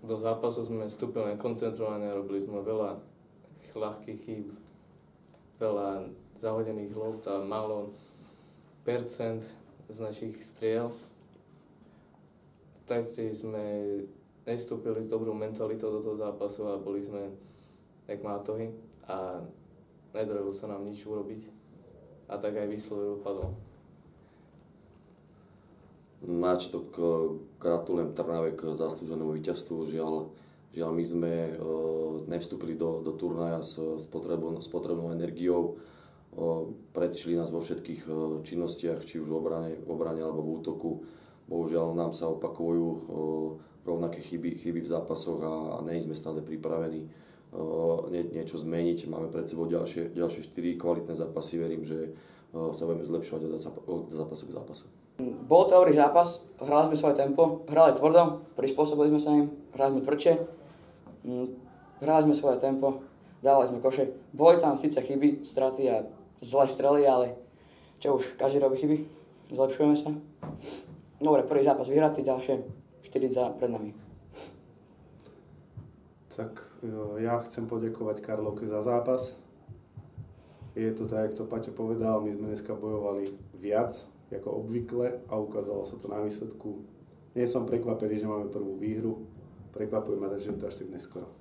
do zápasu sme vstúpili koncentrované, robili sme veľa ľahkých chýb, veľa zahodených lôpt a málo percent z našich striel. Taktiež sme nevstúpili s dobrou mentalitou do toho zápasu a boli sme jak mátohy a nedarilo sa nám nič urobiť a tak aj výsledok dopadol. Náčtok, gratulujem Trnave k zaslúženému víťazstvu. Žiaľ my sme nevstúpili do turnaja s potrebnou energiou. Predčili nás vo všetkých činnostiach, či už v obrane alebo v útoku. Bohužiaľ nám sa opakujú rovnaké chyby v zápasoch a nie sme stále pripravení niečo zmeniť. Máme pred sebou ďalšie 4 kvalitné zápasy. Verím, že sa budeme zlepšovať od zápasu k zápasu. Bol to dobrý zápas, hrali sme svoje tempo, hrali tvrdo, prispôsobili sme sa im, hrali sme tvrdšie, hrali sme svoje tempo, dali sme koše. Boli tam síce chyby, straty a zlé strely, ale čo už, každý robí chyby, zlepšujeme sa. Dobre, prvý zápas vyhratý, ďalšie 4 pred nami. Tak ja chcem poďakovať Karlovke za zápas. Je to tak, jak to Paťo povedal, my sme dneska bojovali viac ako obvykle a ukázalo sa to na výsledku. Nie som prekvapený, že máme prvú výhru. Prekvapuje ma, že je to až tak neskoro.